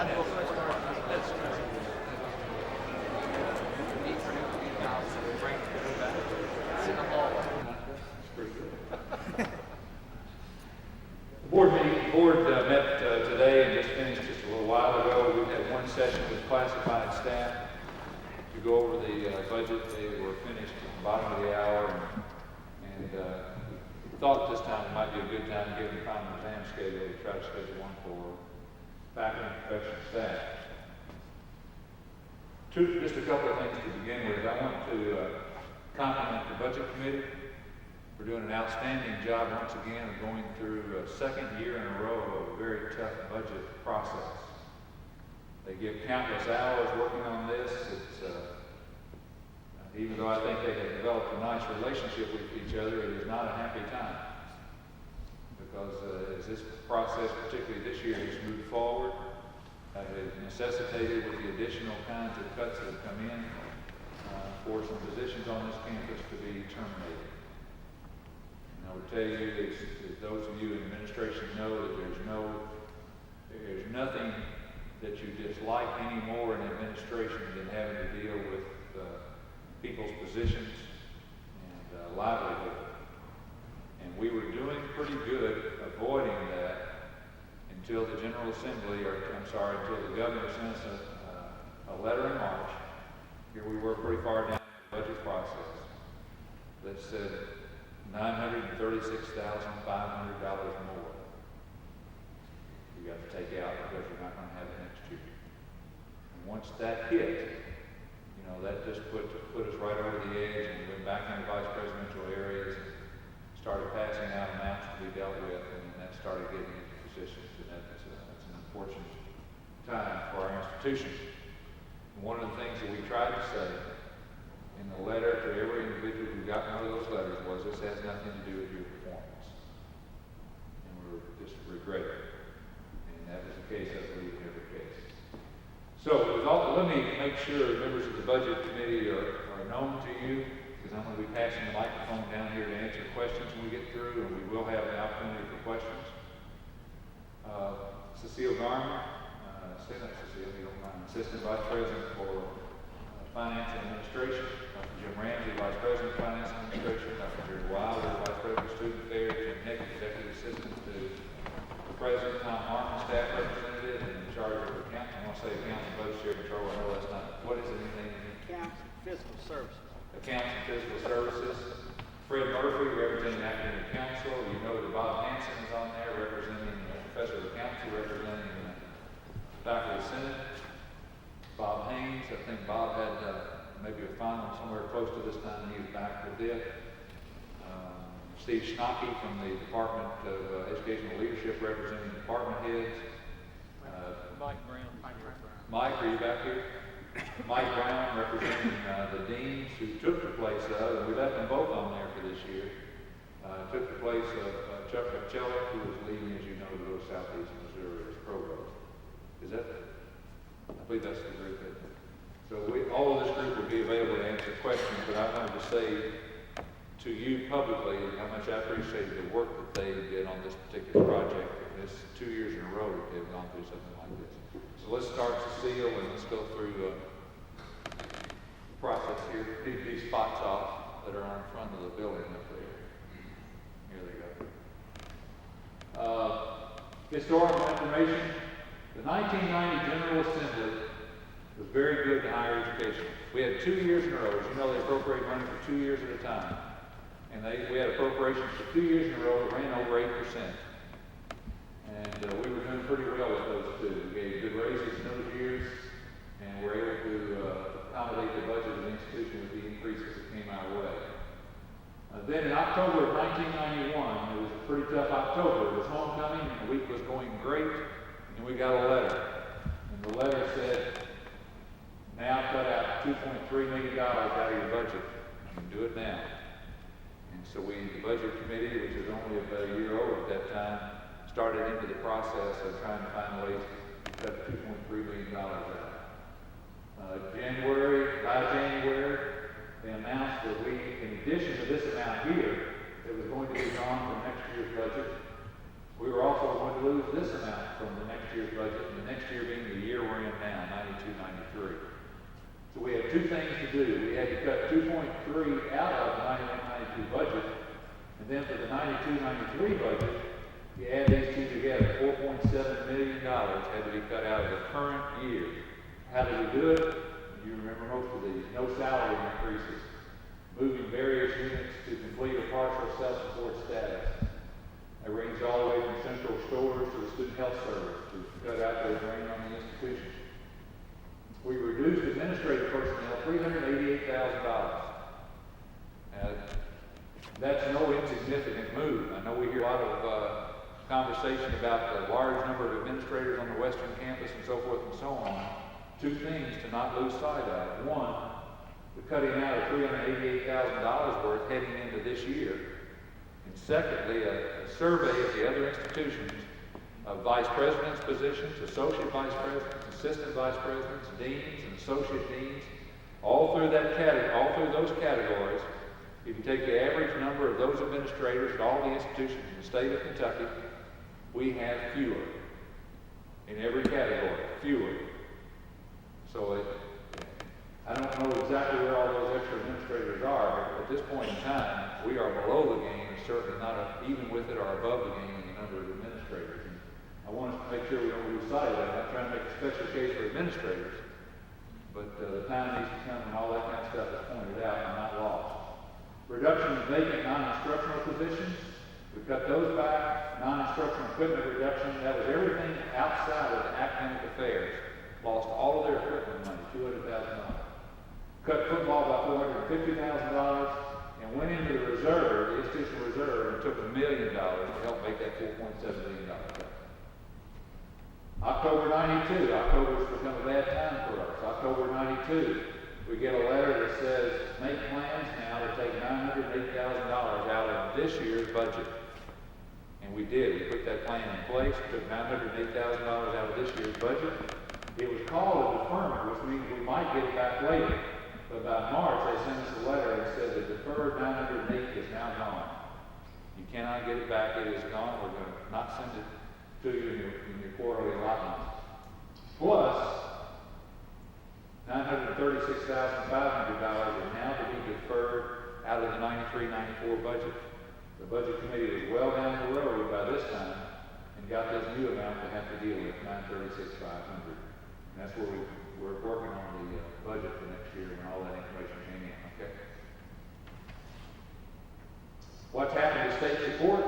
The board met today and just finished just a little while ago. We had one session with classified staff to go over the budget. They were finished at the bottom of the hour, and we thought this time it might be a good time, given the final exam schedule, to try to schedule one for faculty and professional staff. Just a couple of things to begin with. I want to compliment the budget committee for doing an outstanding job once again of going through a second year in a row of a very tough budget process. They give countless hours working on this. Even though I think they have developed a nice relationship with each other, it is not a happy time. Because as this process, particularly this year, has moved forward, it has necessitated with the additional kinds of cuts that have come in for some positions on this campus to be terminated. And I would tell you, as those of you in administration know, that there's nothing that you dislike any more in administration than having to deal with people's positions and livelihood. And we were doing pretty good avoiding that until the General Assembly, until the governor sent us a letter in March. Here we were pretty far down in the budget process that said $936,500 more you got to take out because you're not going to have it next year. And once that hit, that just put us right over the edge, and we went back into vice presidential areas and started passing out amounts to be dealt with, and that started getting into positions, and that's an unfortunate time for our institution. And one of the things that we tried to say in the letter to every individual who got one of those letters was, this has nothing to do with your performance. And we were just regretting. And that was the case, I believe, in every case. So let me make sure members of the budget committee are known to you, because I'm going to be passing the microphone down here to answer questions when we get through, and we will have an opportunity for questions. Cecile Garner, Assistant Vice President for Finance and Administration. Dr. Jim Ramsey, Vice President of Finance and Administration. Dr. Jerry Wilder, Vice President of Student Affairs. Jim Nick, Executive Assistant to the President. Tom Martin, Staff Representative, and in charge of accounting. I want to say accounting and budget share control. I know that's not. What is it? Anything? Accounts and Fiscal Services. Accounts and Fiscal Services. Fred Murphy, representing Academic Council. You know that Bob Hanson is on there, representing Professor of Accounting, representing Faculty Senate. Bob Haynes, I think Bob had maybe a final somewhere close to this time. He was back with it. Steve Schnocky from the Department of Educational Leadership, representing department heads. Mike Brown. Mike, are you back here? Mike Brown, representing the deans who took the place of, and we left them both on there for this year, took the place of Chuck McCullough, who was leaving, as you know, to go to Southeast Missouri as provost. Is that? I believe that's the group. So all of this group will be available to answer questions, but I wanted to say to you publicly how much I appreciate the work that they did on this particular project. It's 2 years in a row that they've gone through something like this. So let's start Cecile and let's go through the process here. Pick these spots off that are on front of the building up there. Here they go. Historical information. The 1990 General Assembly was very good to higher education. We had 2 years in a row. As you know, they appropriate money for 2 years at a time. And we had appropriations for 2 years in a row that ran over 8%. And we were doing pretty well with those two. We gave good raises in those years, and were able to accommodate the budget of the institution with the increases that came our way. Then in October of 1991, it was a pretty tough October. It was homecoming, and the week was going great, and we got a letter. And the letter said, now cut out $2.3 million out of your budget. And do it now. And so the budget committee, which was only about a year old at that time, started into the process of trying to find ways to cut $2.3 million out. By January, they announced that in addition to this amount here, that was going to be gone from next year's budget, we were also going to lose this amount from the next year's budget, and the next year being the year two things to do. We had to cut 2.3 out of the 91-92 budget, and then for the 92-93 budget, you add these two together, $4.7 million had to be cut out of the current year. How did we do it? You remember most of these. No salary increases. Moving various units to complete a partial self-support status. It ranges all the way from central stores to the student health service to cut out the drain on the institution. We reduced administrative personnel $388,000. That's no insignificant move. I know we hear a lot of conversation about the large number of administrators on the western campus and so forth and so on. Two things to not lose sight of. One, we're cutting out of $388,000 worth heading into this year. And secondly, a survey of the other institutions of vice presidents' positions, associate vice presidents, assistant vice presidents, deans, and associate deans, all through those categories. If you take the average number of those administrators at all the institutions in the state of Kentucky, we have fewer in every category, fewer. So I don't know exactly where all those extra administrators are, but at this point in time, we are below the game, and certainly not even with it or above the game in the number of administrators. And I want us to make sure we don't lose sight of that. I'm not trying to make a special case for administrators, but the time needs to come when all that kind of stuff is pointed out and not lost. Reduction of vacant non-instructional positions, we cut those back. Non-instructional equipment reduction, that was everything outside of academic affairs. Lost all of their equipment money, $200,000. Cut football by $450,000 and went into the reserve, the institutional reserve, and took $1 million to help make that $4.7 million cut. October 92, October's become a bad time for us. October 92, we get a letter that says, make plans now to take $908,000 out of this year's budget. And we did. We put that plan in place. We took $908,000 out of this year's budget. It was called a deferment, which means we might get it back later. But by March, they sent us a letter that said the deferred 908 is now gone. You cannot get it back. It is gone. We're going to not send it to you in your quarterly allotments. Plus, $936,500 is now to be deferred out of the 93-94 budget. The budget committee was well down the road by this time and got this new amount to have to deal with, $936,500. And that's where we're working on the budget for next year when all that information came in, okay? What's happened to state support?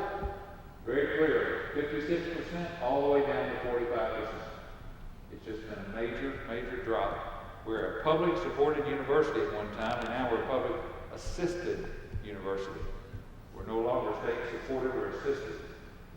Very clear, 56% all the way down to 45%. It's just been a major, major drop. We're a public supported university at one time, and now we're a public assisted university. We're no longer state supported or assisted,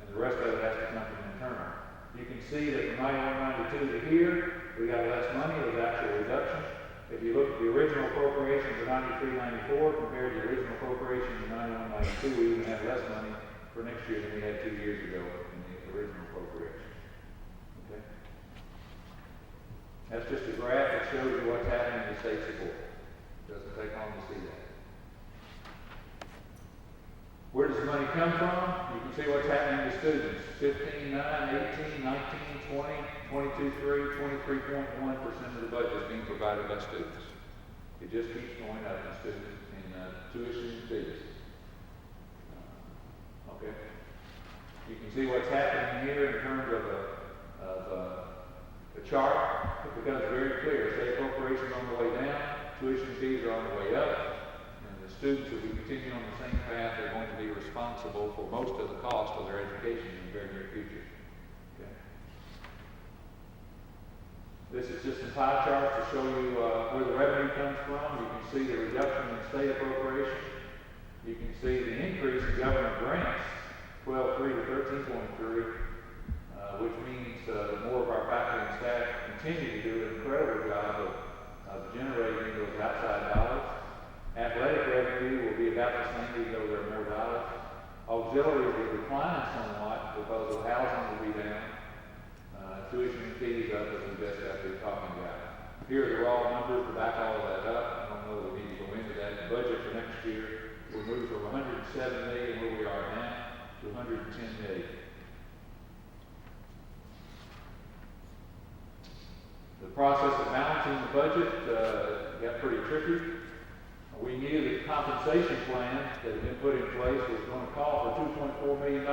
and the rest of it has to come from internal. You can see that from 91-92 to here, we got less money. It was actually a reduction. If you look at the original appropriations of 93-94 compared to the original appropriations of 91-92, we even have less money for next year than we had 2 years ago in the original appropriations. Okay? That's just a graph that shows you what's happening in the state support. It doesn't take long to see that. Where does the money come from? You can see what's happening to students. 15, 9, 18, 19, 20, 22, 3, 23.1% of the budget is being provided by students. It just keeps going up in student in tuition and fees. Okay. You can see what's happening here in terms of a chart. It becomes very clear. State appropriations on the way down, tuition fees are on the way up. Students, if we continue on the same path, are going to be responsible for most of the cost of their education in the very near future. Okay. This is just a pie chart to show you where the revenue comes from. You can see the reduction in state appropriation. You can see the increase in government grants, 12.3 to 13.3, which means more of our faculty and staff continue to do an incredible job of generating those outside dollars. Athletic revenue will be about the same, even though there are more dollars. Auxiliaries will decline somewhat because of housing will be down. Tuition and fees up, as we just got through talking about. Here are the raw numbers to back all of that up. I don't know that we need to go into that. The budget for next year will move from $107 million, where we are now, to $110 million. The process of balancing the budget, got pretty tricky. We knew that the compensation plan that had been put in place was going to call for $2.4 million.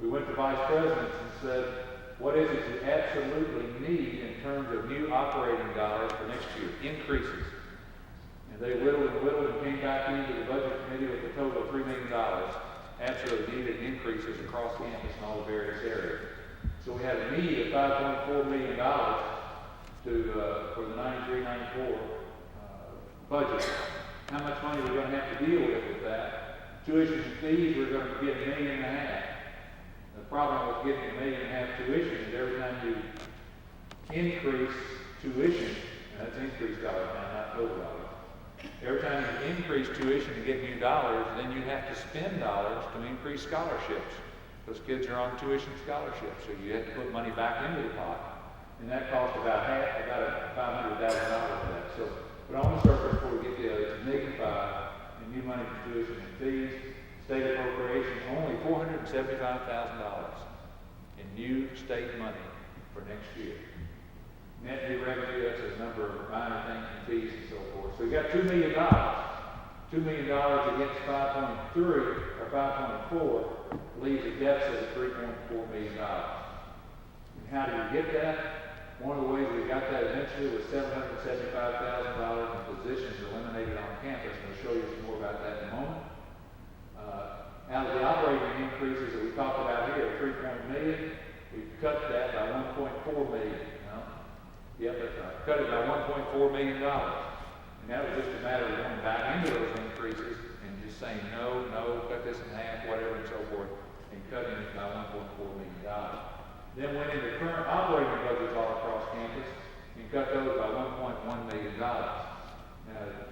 We went to vice presidents and said, what is it you absolutely need in terms of new operating dollars for next year, increases? And they whittled and came back into the budget committee with a total of $3 million, absolutely needed increases across campus in all the various areas. So we had a need of $5.4 million for the 93-94 budget. How much money we're going to have to deal with that? Tuition and fees, we're going to get $1.5 million. The problem with getting $1.5 million tuition is every time you increase tuition, and that's increased dollars now, not total dollars. Every time you increase tuition to get new dollars, then you have to spend dollars to increase scholarships. Those kids are on tuition scholarships, so you have to put money back into the pot. And that costs about $500,000 for that. So, but on the surface, before we get there, it's $1.5 million in new money for tuition and fees. State appropriation, only $475,000 in new state money for next year. Net new revenue, that's a number of minor things and fees and so forth. So we got $2 million. $2 million against 5.3 or 5.4 leaves a deficit of $3.4 million. And how do you get that? One of the ways we got that eventually was $775,000 in positions eliminated on campus. And we'll show you some more about that in a moment. Out of the operating increases that we talked about here, $3 million, we cut that by $1.4 million. Yep, that's right. Cut it by $1.4 million. And that was just a matter of going back into those increases and just saying, no, cut this in half, whatever, and so forth, and cutting it by $1.4 million. Then went into current operating budgets all across campus and cut those by $1.1 million. Now,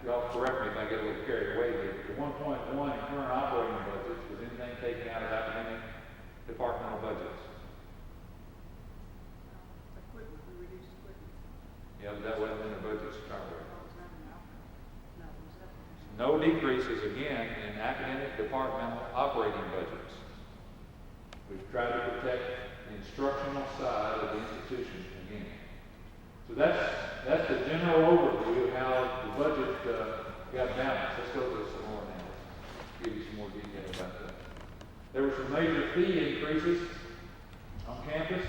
y'all correct me if I get a little carried away here. The 1.1 in current operating budgets was anything taken out of academic departmental budgets. Yeah, but that wasn't in the budget to start with. No decreases again in academic departmental operating budgets. We've tried to protect the instructional side of the institution again. So that's the general overview of how the budget got balanced. Let's go to some more now. Give you some more detail about that. There were some major fee increases on campus.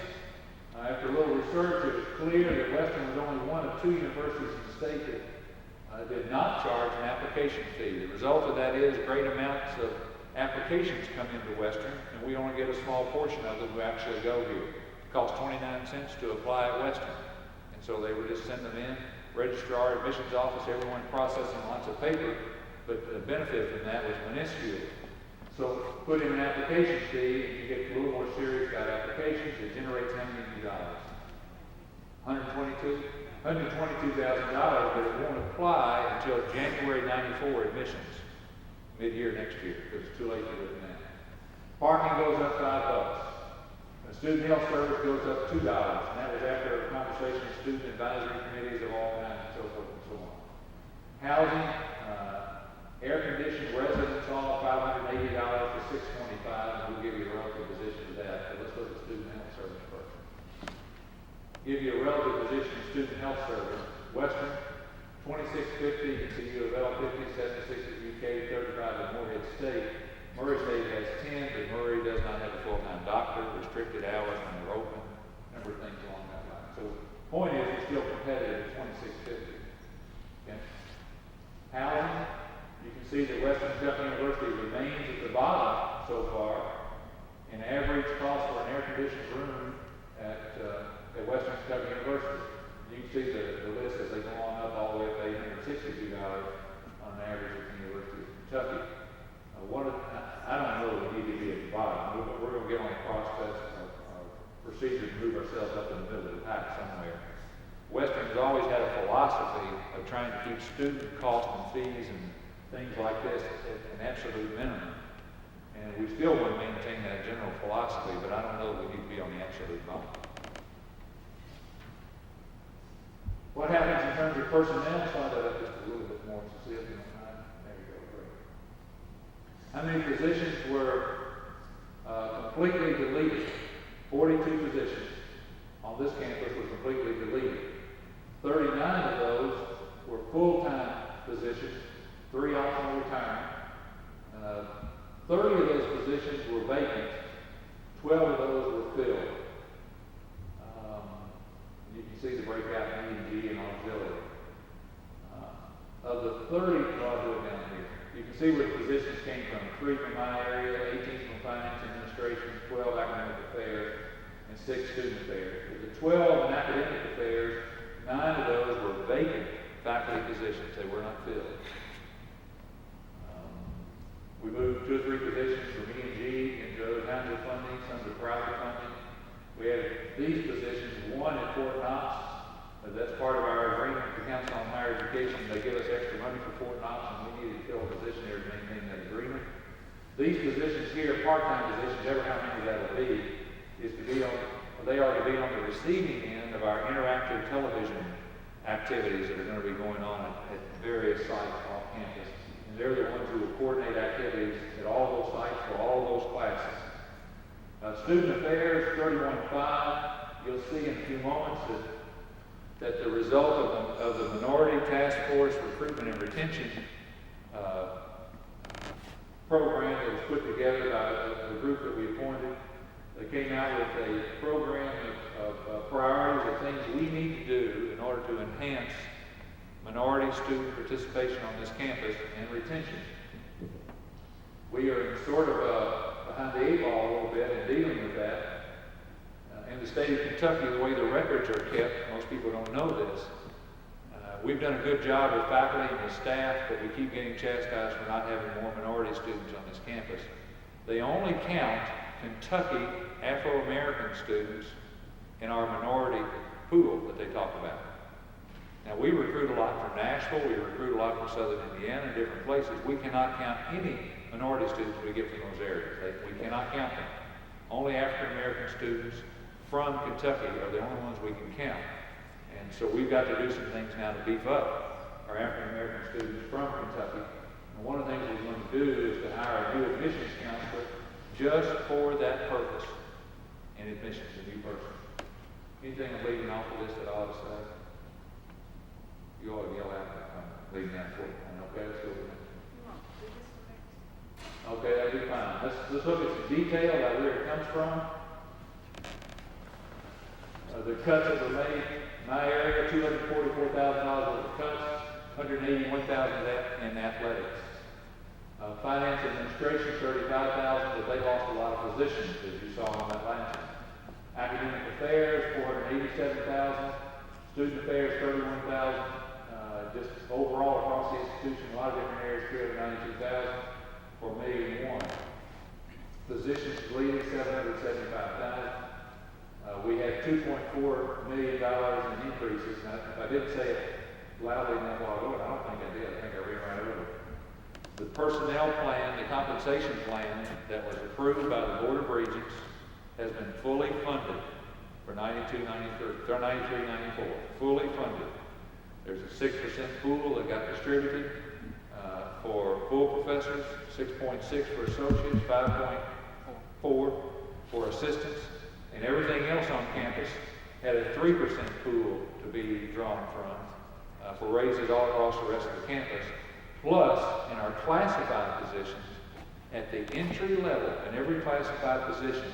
After a little research, it was clear that Western was only one of 2 universities in the state that did not charge an application fee. The result of that is great amounts of applications come into Western, and we only get a small portion of them who actually go here. It costs 29 cents to apply at Western. And so they would just send them in, registrar, admissions office, everyone processing lots of paper, but the benefit from that was minuscule. So put in an application fee, and you get a little more serious about applications. It generates how many dollars? $122,000, but it won't apply until January '94 admissions, mid-year next year, because it's too late to do it now. Parking goes up $5. The student health service goes up $2, and that was after a conversation with student advisory committees of all kinds and so forth and so on. Housing, air-conditioned residence hall, $580 to $625, and we'll give you a relative position of that. But let's look at student health service first. Give you a relative position of student health service. Western, $26.50 at U of L, $57.60 at UK, $35 at Morehead State. Murray State has 10, but Murray does not have a full-time doctor, restricted hours when they're open, a number of things along that line. So the point is, we're still competitive at $26.50. Okay? Housing. You can see that Western Kentucky University remains at the bottom so far in average cost for an air-conditioned room at Western Kentucky University. You can see the list as they go on up all the way up to $862 on average at the University of Kentucky. I don't know that we need to be at the bottom. We're going to get on a process of procedure to move ourselves up in the middle of the pack somewhere. Western has always had a philosophy of trying to keep student costs and fees and things like this at an absolute minimum. And we still want to maintain that general philosophy, but I don't know that we need to be on the absolute bottom. What happens in terms of personnel? Slide that up just a little bit more to see if you don't mind. There you go, great. How many positions were completely deleted? 42 positions on this campus were completely deleted. 39 of those positions, 3 optional retirement. 30 of those positions were vacant, 12 of those were filled. You can see the breakout in E&G and auxiliary. Of the 30, well, I'll do it down here. You can see where the positions came from. 3 from my area, 18 from finance administration, 12 academic affairs, and 6 student affairs. Of the 12 in academic affairs, 9 of those were vacant faculty positions. They were not filled. We moved 2 or 3 positions from E&G into other kinds of funding, some to private funding. We added these positions, 1 at Fort Knox. That's part of our agreement with the Council on Higher Education. They give us extra money for Fort Knox, and we needed to fill a position there to maintain that agreement. These positions here, part-time positions, ever how many that will be, they are to be on the receiving end of our interactive television activities that are going to be going on at various sites off campus. And they're the ones who will coordinate activities at all those sites for all those classes. Student affairs, 31.5. You'll see in a few moments that the result of the Minority Task Force Recruitment and Retention program that was put together by the group that we appointed. They came out with a program of priorities of things we need to do in order to enhance minority student participation on this campus and retention. We are sort of behind the 8 ball a little bit in dealing with that. In the state of Kentucky, the way the records are kept, most people don't know this. We've done a good job with faculty and with staff, but we keep getting chastised for not having more minority students on this campus. They only count Kentucky Afro-American students in our minority pool that they talk about. Now, we recruit a lot from Nashville, we recruit a lot from Southern Indiana and different places. We cannot count any minority students we get from those areas. We cannot count them. Only African-American students from Kentucky are the only ones we can count. And so we've got to do some things now to beef up our African-American students from Kentucky. And one of the things we're going to do is to hire a new admissions counselor just for that purpose in admissions, a new person. Anything I'm leaving off of this that I ought to say? You ought to yell out that I'm leaving that for you. Okay, let's go with that. Okay, that'd be fine. Let's look at some detail about where it comes from. The cuts that were made in my area, $244,000 worth of cuts, $181,000 of that in athletics. Finance administration, $35,000, but they lost a lot of positions, as you saw on that last one. Academic affairs, $487,000. Student affairs, $31,000. Just overall across the institution, a lot of different areas, $392,000 for $1,000,001. Positions deleted, $775,000. We had $2.4 million in increases. Now, if I didn't say it loudly enough while ago, I don't think I did. I think I ran right over it. The personnel plan, the compensation plan that was approved by the Board of Regents has been fully funded for 92, 93, 93, 94. Fully funded. There's a 6% pool that got distributed for full professors, 6.6 for associates, 5.4 for assistants. And everything else on campus had a 3% pool to be drawn from for raises all across the rest of the campus. Plus, in our classified positions, at the entry level in every classified position,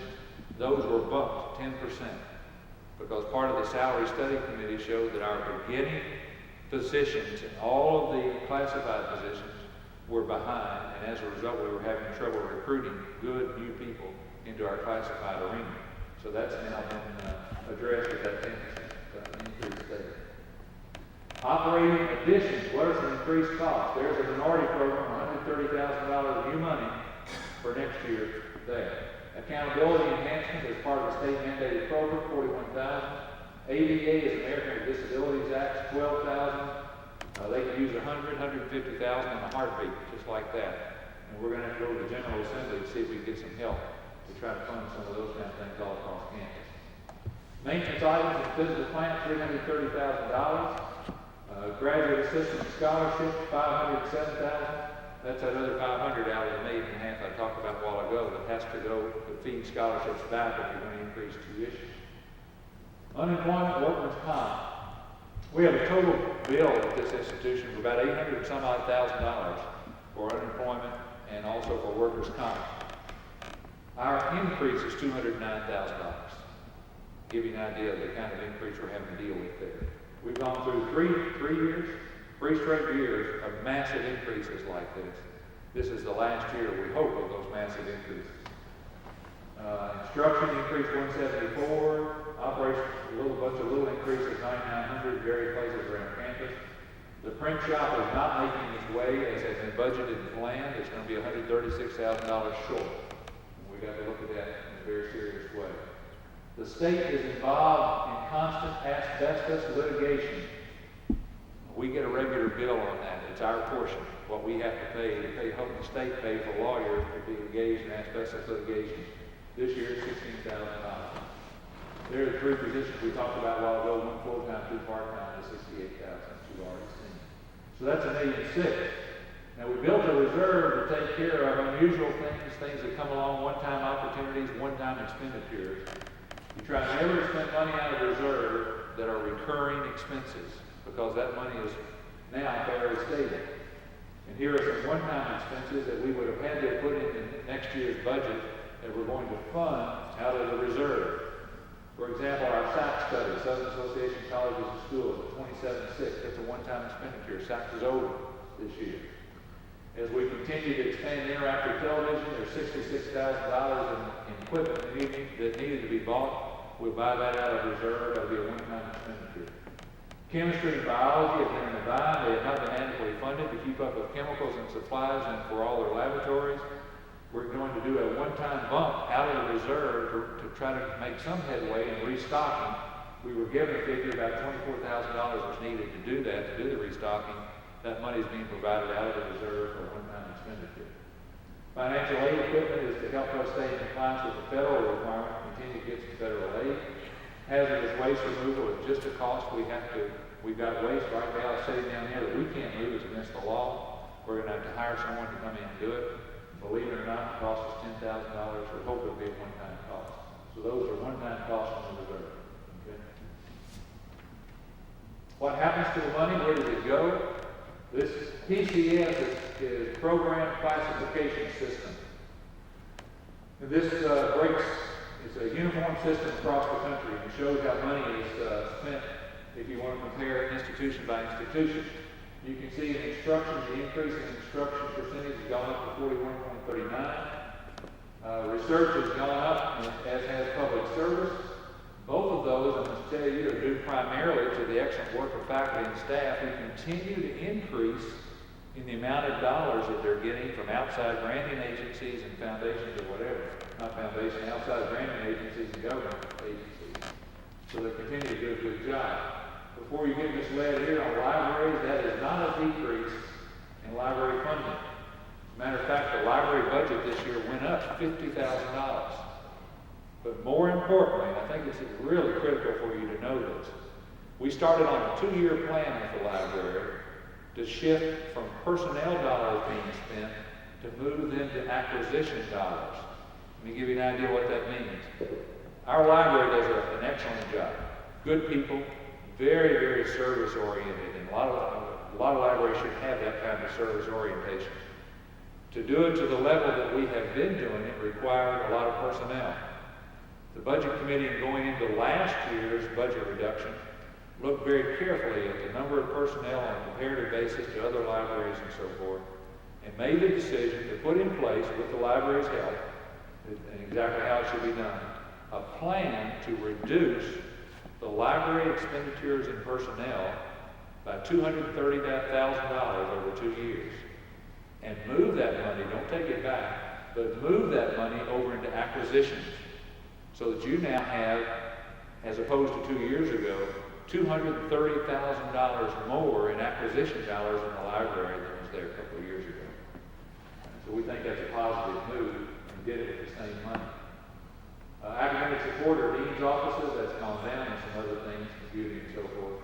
those were bumped 10%. Because part of the salary study committee showed that our beginning positions in all of the classified positions were behind, and as a result, we were having trouble recruiting good new people into our classified arena. So that's now been addressed with that 10% increase there. Operating additions, what are some increased costs? There's a minority program, $130,000 new money for next year there. Accountability enhancement as part of the state mandated program, $41,000. ADA is American with Disabilities Act, $12,000. They could use $100,000, $150,000 in a heartbeat, just like that. And we're going to have to go to the General Assembly to see if we can get some help to try to fund some of those kind of things all across campus. Maintenance items in physical plant, $330,000. Graduate assistant scholarship, $507,000. That's another $500 out of the $1.5 million I talked about a while ago that has to go to feed scholarships back if you're going to increase tuition. Unemployment, workman's comp. We have a total bill at this institution for about $800 and some odd thousand for unemployment and also for workers' comp. Our increase is $209,000. Give you an idea of the kind of increase we're having to deal with there. We've gone through three straight years of massive increases like this. This is the last year, we hope, of those massive increases. Instruction increased 174, operations a bunch of little increases, 9,900, various places around campus. The print shop is not making its way as has been budgeted and planned. It's going to be $136,000 short. We got to look at that in a very serious way. The state is involved in constant asbestos litigation. We get a regular bill on that. It's our portion, what we have to pay. Help the state pay for lawyers to be engaged in asbestos litigation. This year, $16,000. There are three positions we talked about a while ago, one full-time, two part-time, to $68,000, you've already seen. So that's $1,600,000. Now we built a reserve to take care of unusual things that come along, one-time opportunities, one-time expenditures. You try never to spend money out of reserve that are recurring expenses, because that money is now fairly stable. And here are some one-time expenses that we would have had to put in next year's budget that we're going to fund out of the reserve. For example, our SAC study, Southern Association of Colleges and Schools, at 27.6, that's a one-time expenditure. SAC is over this year. As we continue to expand interactive television, there's $66,000 in equipment that needed to be bought. We'll buy that out of reserve. That'll be a one-time expenditure. Chemistry and biology have been in a bind. They have not been adequately funded to keep up with chemicals and supplies and for all their laboratories. We're going to do a one-time bump out of the reserve to try to make some headway in restocking. We were given a figure about $24,000 was needed to do that, to do the restocking. That money is being provided out of the reserve for a one-time expenditure. Financial aid equipment is to help us stay in compliance with the federal requirement to continue to get some federal aid. Hazardous waste removal is just a cost. We've got waste right now sitting down here that we can't move. It's against the law. We're going to have to hire someone to come in and do it. Believe it or not, it costs us $10,000. We hope it'll be a one-time cost. So those are one-time costs from the reserve. Okay? What happens to the money? Where does it go? This PCS is Program Classification System. And this it's a uniform system across the country. It shows how money is spent if you want to compare institution by institution. You can see in instruction, the increase in instruction percentage has gone up to 41.39. Research has gone up, as has public service. Both of those, I must tell you, are due primarily to the excellent work of faculty and staff who continue to increase in the amount of dollars that they're getting from outside granting agencies and foundations or whatever. Not foundation, outside granting agencies and government agencies. So they continue to do a good job. Before you get misled here on libraries, that is not a decrease in library funding. As a matter of fact, the library budget this year went up $50,000. But more importantly, and I think it's really critical for you to know this, we started on a 2-year plan with the library to shift from personnel dollars being spent to move them to acquisition dollars. Let me give you an idea what that means. Our library does an excellent job. Good people, very, very service oriented, and a lot of libraries should have that kind of service orientation. To do it to the level that we have been doing it required a lot of personnel. The budget committee, going into last year's budget reduction, looked very carefully at the number of personnel on a comparative basis to other libraries and so forth, and made the decision to put in place, with the library's help, and exactly how it should be done, a plan to reduce the library expenditures in personnel by $230,000 over 2 years. And move that money, don't take it back, but move that money over into acquisitions. So that you now have, as opposed to 2 years ago, $230,000 more in acquisition dollars in the library than was there a couple of years ago. So we think that's a positive move and did it with the same money. Academic support or dean's offices, that's gone down, and some other things, computing and so forth.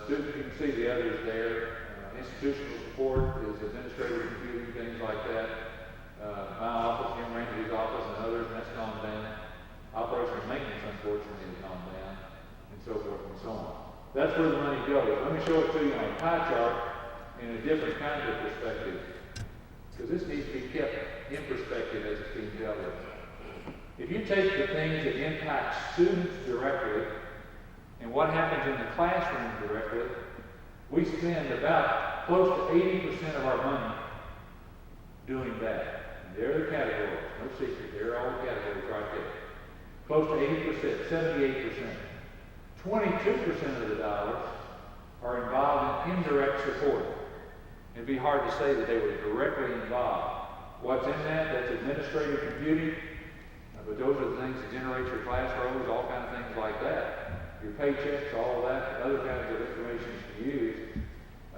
Students, you can see the others there. Institutional support is administrative computing, things like that. My office, Jim Randy's office, and others, and that's gone down. Operation and maintenance, unfortunately, has gone down, and so forth and so on. That's where the money goes. Let me show it to you on a pie chart in a different kind of perspective, because this needs to be kept in perspective as it's being dealt with. If you take the things that impact students directly and what happens in the classroom directly, we spend about close to 80% of our money doing that. And there are the categories, no secret, there are all the categories right there. Close to 80%, 78%. 22% of the dollars are involved in indirect support. It'd be hard to say that they were directly involved. What's in that? That's administrative computing, but those are the things that generate your class rolls, all kinds of things like that. Your paychecks, all of that, other kinds of information to use.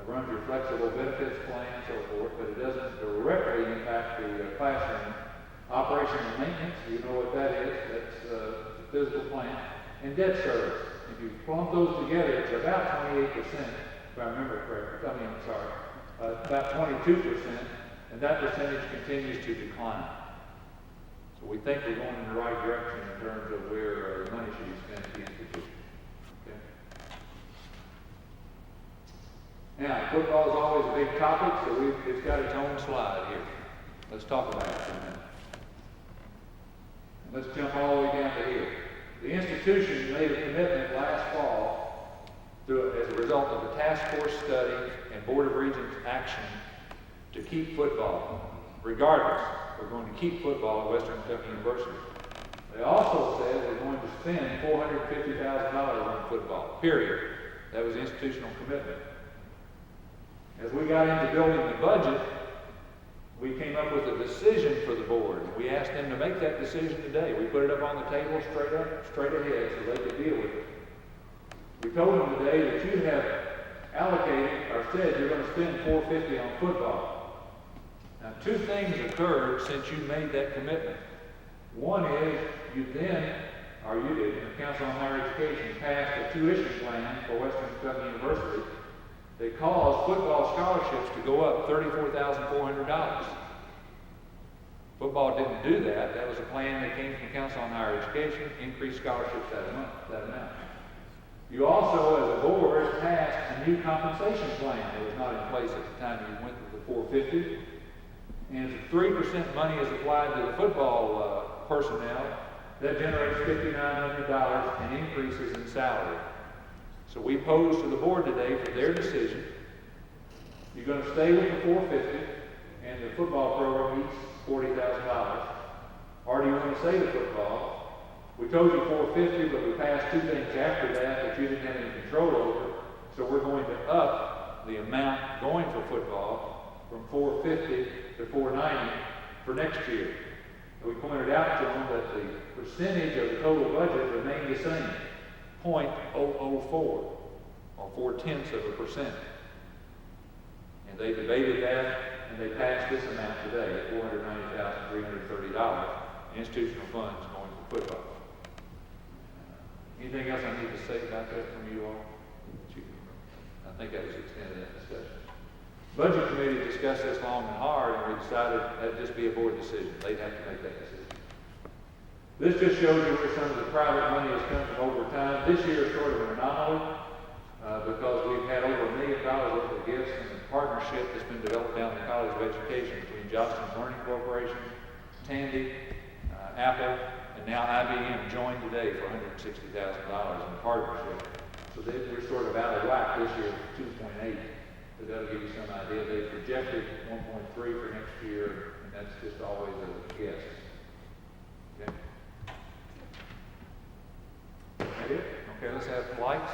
Runs your flexible benefits plan and so forth, but it doesn't directly impact the classroom. Operation and maintenance, you know what that is. That's the physical plant. And debt service. If you clump those together, it's about 28%, if I remember correctly. About 22%, and that percentage continues to decline. So we think we're going in the right direction in terms of where the money should be spent at the institution. Okay? Now, football is always a big topic, so it's got its own slide here. Let's talk about it for a minute. Let's jump all the way down to here. The institution made a commitment last fall as a result of a task force study and Board of Regents action to keep football. Regardless, we're going to keep football at Western Kentucky University. They also said we're going to spend $450,000 on football, period. That was the institutional commitment. As we got into building the budget, we came up with a decision for the board. We asked them to make that decision today. We put it up on the table straight ahead so they could deal with it. We told them today that you have allocated or said you're going to spend $450 on football. Now, two things occurred since you made that commitment. One is you did, in the Council on Higher Education, passed a tuition plan for Western Kentucky University that caused football scholarships to go up $34,400. Football didn't do that. That was a plan that came from the Council on Higher Education, increased scholarships that amount. You also, as a board, passed a new compensation plan that was not in place at the time you went with the $450. And if 3% money is applied to the football personnel, that generates $5,900 in increases in salary. So we posed to the board today for their decision. You're going to stay with the $450, and the football program eats $40,000. Or do you want to save the football? We told you $450, but we passed two things after that you didn't have any control over. So we're going to up the amount going for football from $450 to $490 for next year. And we pointed out to them that the percentage of the total budget remained the same, 0.004, or 0.4%. And they debated that, and they passed this amount today at $490,330 institutional funds going for football. Anything else I need to say about that from you all? I think that was the extent of that discussion. Budget committee discussed this long and hard, and we decided that'd just be a board decision. They'd have to make that decision. This just shows you where some of the private money has come from over time. This year is sort of an anomaly because we've had over $1 million worth of gifts in the partnership that's been developed down the College of Education between Johnston's Learning Corporation, Tandy, Apple, and now IBM joined today for $160,000 in partnership. So we're sort of out of whack this year with 2.8. But that'll give you some idea. They projected 1.3 for next year, and that's just always a guess. Okay? That it? Okay, let's have lights.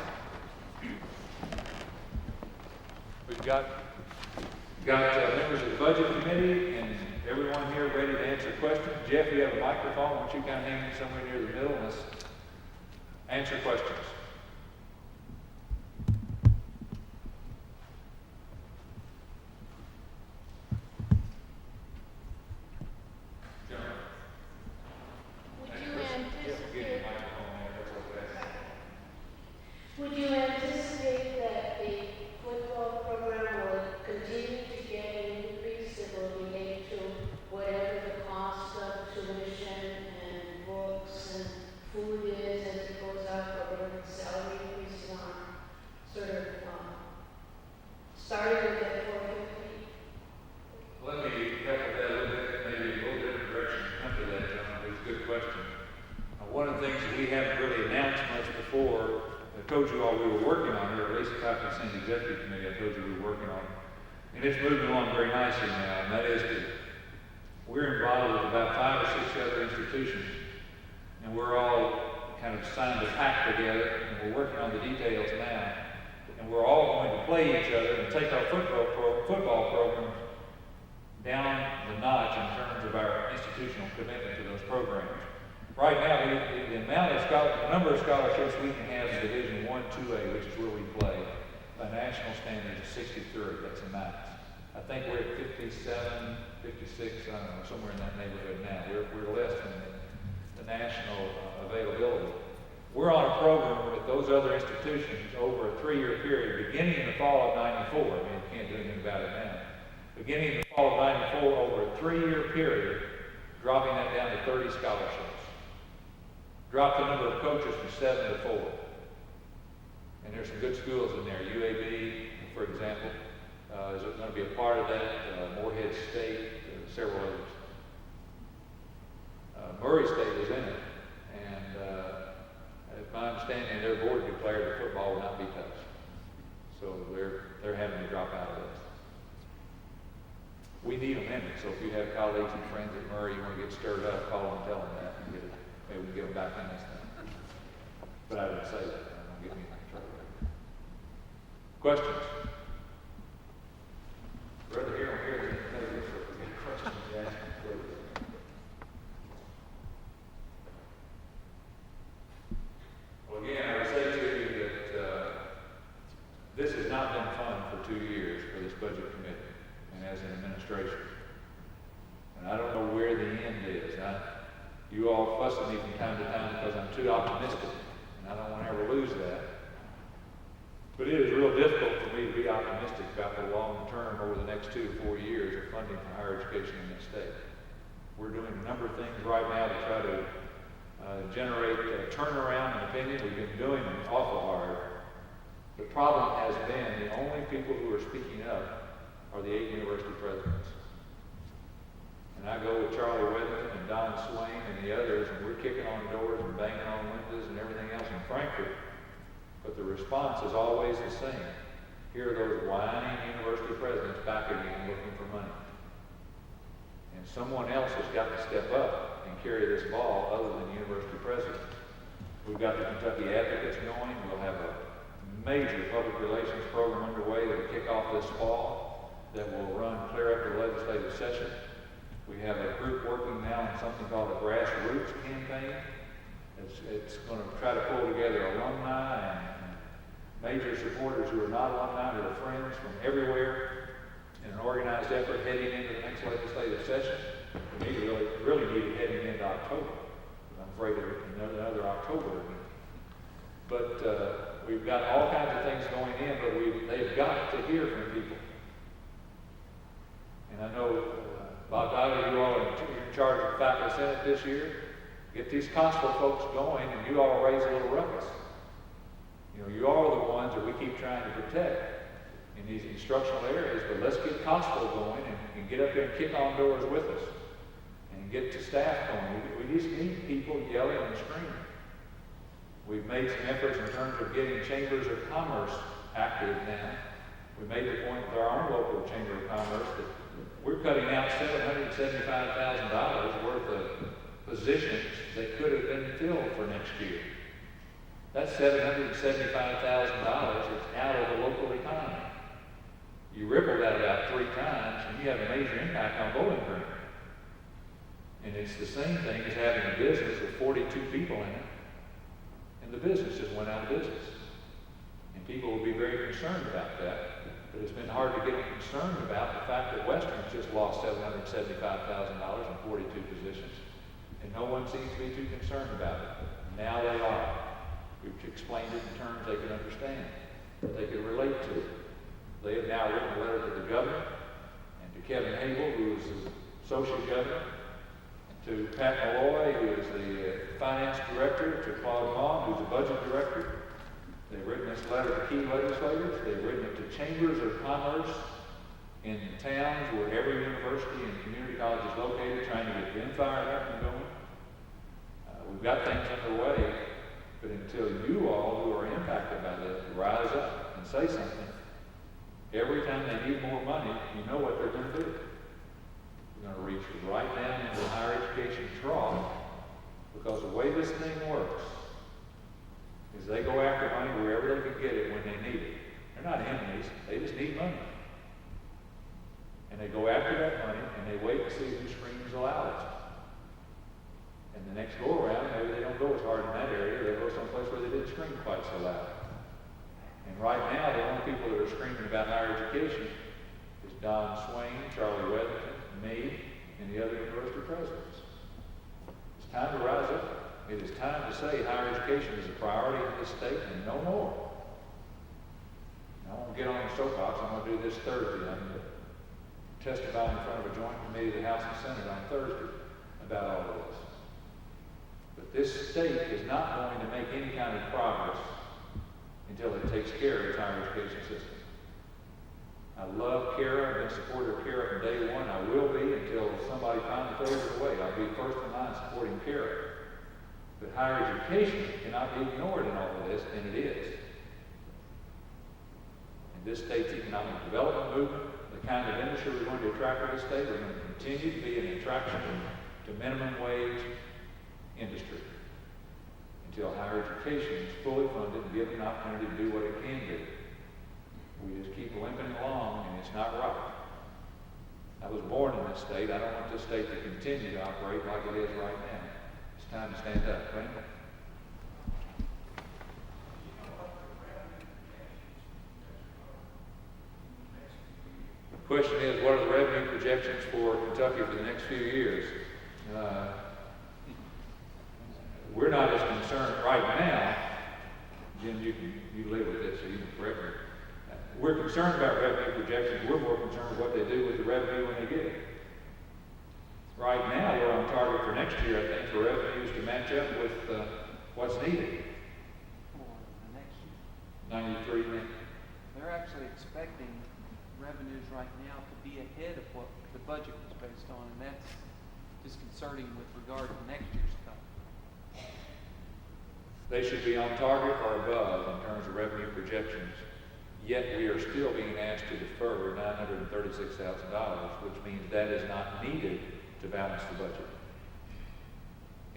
We've got members of the budget committee and everyone here ready to answer questions. Jeff, you have a microphone. Why don't you kind of hang it somewhere near the middle and let's answer questions. Would you anticipate that the football program will continue to get an increase that will relate to whatever the cost of tuition and books and food is as it goes up, or whatever the told you all we were working on, or at least the faculty senate executive committee, I told you we were working on, and it's moving along very nicely now, and that is that we're involved with about 5 or 6 other institutions, and we're all kind of signed a pact together, and we're working on the details now, and we're all going to play each other and take our football program down the notch in terms of our institutional commitment to those programs. Right now, the number of scholarships we can have in Division I, 2A, which is where we play, by national standards is 63. That's a max. I think we're at 57, 56, I don't know, somewhere in that neighborhood now. We're less than the national availability. We're on a program with those other institutions over a 3-year period, beginning in the fall of '94. I mean, you can't do anything about it now. Beginning in the fall of '94, over a 3-year period, dropping that down to 30 scholarships. Dropped the number of coaches from 7 to 4. And there's some good schools in there. UAB, for example, is going to be a part of that. Morehead State, several others. Murray State is in it. And it's my understanding their board declared that football will not be touched. So they're having to drop out of this. We need amendments, so if you have colleagues and friends at Murray, you want to get stirred up, call them and tell them that, and maybe we can get them back in this thing. But I didn't say that, I don't get me in trouble. Questions? Brother here or here, they didn't tell you, so if you get questions, you ask them, please. Well, again, I would say to you that this has not been fun for 2 years for this budget committee and as an administration. And I don't know where the end is. You all fuss at me from time to time because I'm too optimistic, and I don't want to ever lose that. But it is real difficult for me to be optimistic about the long term over the next 2 to 4 years of funding for higher education in this state. We're doing a number of things right now to try to generate a turnaround in opinion. We've been doing them awful hard. The problem has been the only people who are speaking up are the 8 university presidents. And I go with Charlie Weathington and Don Swain and the others, and we're kicking on doors and banging on windows and everything else in Frankfurt. But the response is always the same. Here are those whining university presidents back again looking for money. And someone else has got to step up and carry this ball other than the university president. We've got the Kentucky Advocates going. We'll have a major public relations program underway that will kick off this fall that will run clear up to the legislative session. We have a group working now on something called the Grassroots Campaign. It's going to try to pull together alumni and major supporters who are not alumni, who are friends from everywhere in an organized effort heading into the next legislative session. We really need it heading into October. I'm afraid of another October again. But we've got all kinds of things going in, but they've got to hear from people. And I know, Bob Tyler, you all are in charge of the faculty senate this year. Get these Constable folks going, and you all raise a little ruckus. You all are the ones that we keep trying to protect in these instructional areas, but let's get Constable going and get up there and kick on doors with us and get to staff going. We just need people yelling and screaming. We've made some efforts in terms of getting chambers of commerce active now. We made the point with our own local chamber of commerce that we're cutting out $775,000 worth of positions that could have been filled for next year. That's $775,000 that's out of the local economy. You ripple that about 3 times, and you have a major impact on Bowling Green. And it's the same thing as having a business with 42 people in it, and the business just went out of business. And people will be very concerned about that. But it's been hard to get them concerned about the fact that Western's just lost $775,000 in 42 positions, and no one seems to be too concerned about it. Now they are. We've explained it in terms they can understand, that they can relate to. They have now written a letter to the governor and to Kevin Hable, who is the associate governor, to Pat Malloy, who is the finance director, to Claude Vaughn, who's the budget director. They've written this letter to key legislators. They've written it to chambers of commerce in towns where every university and community college is located, trying to get them fired up and going. We've got things underway, but until you all who are impacted say something, every time they need more money, you know what they're going to do. They're going to reach right down into the higher education trough, because the way this thing works is they go after money wherever they can get it when they need it. They're not enemies, they just need money. And they go after that money and they wait to see who screams the loudest. And the next go around, maybe they don't go as hard in that area, they'll go someplace where they didn't scream quite so loud. And right now, the only people that are screaming about higher education is Don Swain, Charlie Weatherington, me, and the other university presidents. It's time to rise up. It is time to say higher education is a priority in this state and no more. I won't get on the soapbox. I'm going to do this Thursday. I'm going to testify in front of a joint committee of the House and Senate on Thursday about all of this. But this state is not going to make any kind of progress until it takes care of its higher education system. I love Kara. I've been a supporter of Kara from day one. I will be until somebody finally throws it away. I'll be first in line supporting Kara. But higher education cannot be ignored in all of this, and it is. And this state's economic development movement, the kind of industry we're going to attract to this state, we're going to continue to be an attraction to minimum wage industry until higher education is fully funded and given an opportunity to do what it can do. We just keep limping along, and it's not right. I was born in this state. I don't want this state to continue to operate like it is right now. It's time to stand up, right? The question is, what are the revenue projections for Kentucky for the next few years? We're not as concerned right now. Jim, you live with this, so you can correct me. We're concerned about revenue projections. We're more concerned with what they do with the revenue when they get it. Right now, we're on target for next year, I think, for revenues to match up with what's needed. For the next year. 93 million. They're actually expecting revenues right now to be ahead of what the budget was based on, and that's disconcerting with regard to next year's cut. They should be on target or above in terms of revenue projections. Yet we are still being asked to defer $936,000, which means that is not needed to balance the budget.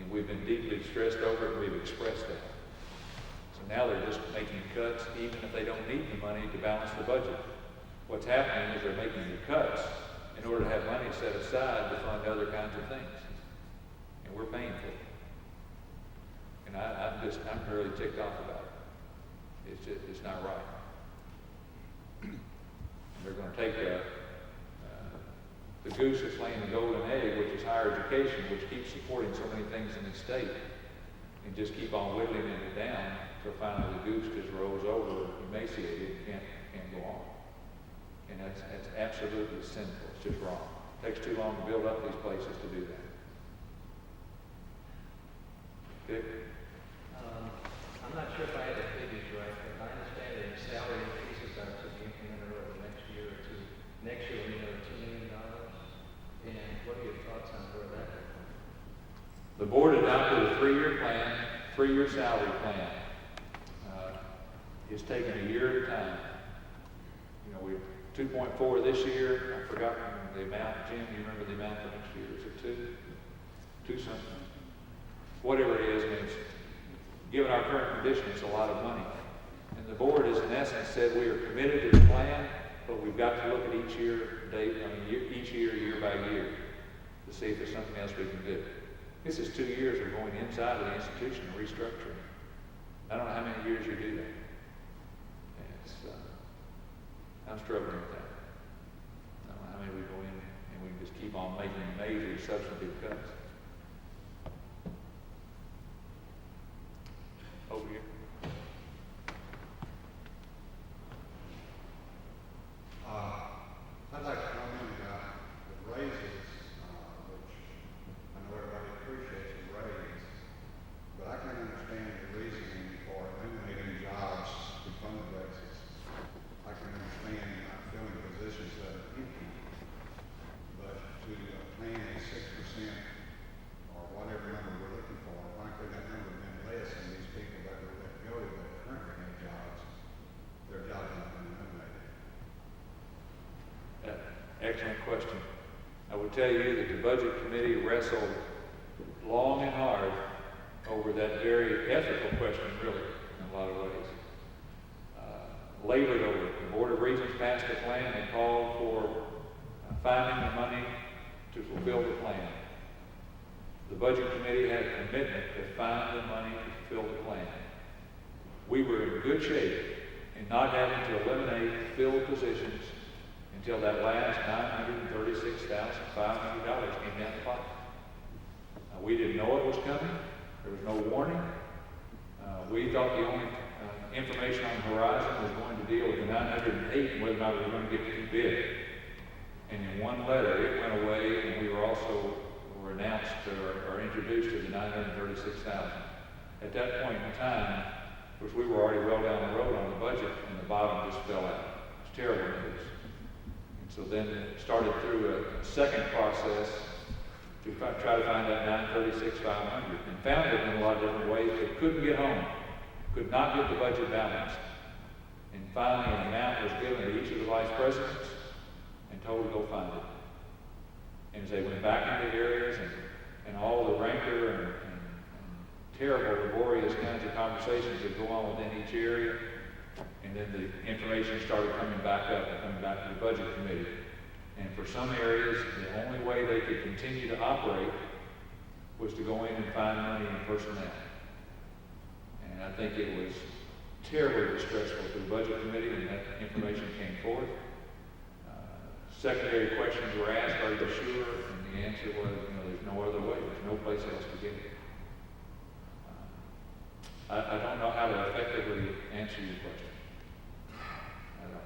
And we've been deeply stressed over it, and we've expressed that. So now they're just making cuts even if they don't need the money to balance the budget. What's happening is they're making the cuts in order to have money set aside to fund other kinds of things. And we're paying for it. And I'm really ticked off about it. It's not right. They're going to take the goose that's laying the golden egg, which is higher education, which keeps supporting so many things in this state, and just keep on whittling it down until finally the goose just rolls over, emaciated, and can't go on. And that's absolutely sinful. It's just wrong. It takes too long to build up these places to do that. Dick? I'm not sure if I have the figures right, but I understand that salary increases are to be implemented over the next year or two. Next year, we have $2 million. And what are your thoughts on where that will come? The board adopted a 3-year plan, 3-year salary plan. It's taken a year at a time. You know, we're 2.4 this year. I've forgotten the amount. Jim, do you remember the amount for next year? Is it 2 something? Whatever it is, I mean, given our current condition, it's a lot of money. And the board has, in essence, said we are committed to the plan, but we've got to look at each year, each year, year by year, to see if there's something else we can do. This is 2 years of going inside of the institution and restructuring. I don't know how many years you do that. And I'm struggling with that. I don't know how many we go in and we just keep on making major substantive cuts. Over here. I'd like to comment about the raises, which I know everybody appreciates the raise, but I can understand the reasoning for eliminating jobs to fund the raises. I can understand not filling positions that are empty, but to plan a 6% tell you that the budget committee wrestled long and hard over that very ethical question, really, in a lot of ways. Labored over it. The Board of Regents passed a plan and called for finding the money to fulfill the plan. The budget committee had a commitment to find the money to fulfill the plan. We were in good shape in not having to eliminate filled positions until that last $936,500 came down the pipe. We didn't know it was coming. There was no warning. We thought the only information on the horizon was going to deal with the 908 and whether or not we were going to get to bid. And in one letter, it went away, and we were also announced or introduced to the 936,000. At that point in time, of course, we were already well down the road on the budget, and the bottom just fell out. It's terrible news. And so then it started through a second process to try to find that 936,500, and found it in a lot of different ways, but couldn't get home, could not get the budget balanced. And finally, an amount was given to each of the vice presidents and told to go find it. And as they went back into areas and all the rancor and terrible, laborious kinds of conversations that go on within each area, and then the information started coming back up and coming back to the budget committee. And for some areas, the only way they could continue to operate was to go in and find money in personnel. And I think it was terribly distressful to the budget committee when that information came forth. Secondary questions were asked, are you sure? And the answer was, there's no other way. There's no place else to get it. I don't know how to effectively answer your question. I don't know.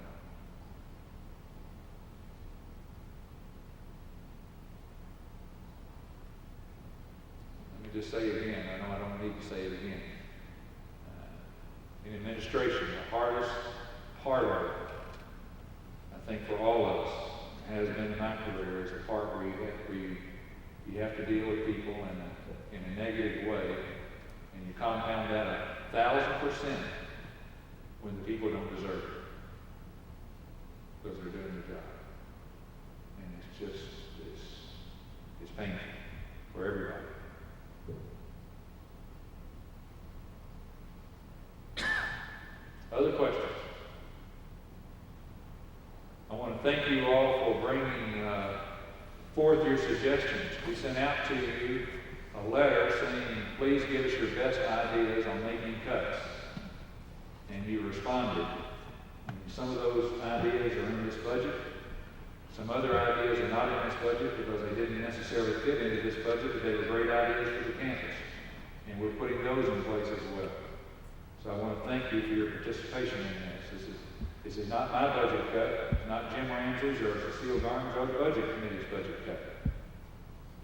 Let me just say it again. I know I don't need to say it again. In administration, the hardest part of it, I think for all of us, has been in my career, is a part where you have to deal with people in a negative way, and you compound that 1,000% when the people don't deserve it because they're doing their job. And it's painful for everybody. Other questions? I want to thank you all for bringing forth your suggestions. We sent out to you a letter saying, please give us your best ideas on making cuts. And you responded. And some of those ideas are in this budget. Some other ideas are not in this budget because they didn't necessarily fit into this budget, but they were great ideas for the campus. And we're putting those in place as well. So I want to thank you for your participation in this. This is not my budget cut. It's not Jim Ramsey's or Cecile Garner's or the budget committee's budget cut.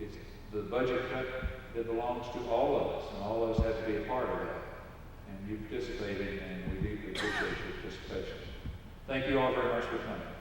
It's the budget cut that belongs to all of us, and all of us have to be a part of that. And you participated, and we deeply appreciate your participation. Thank you all very much for coming.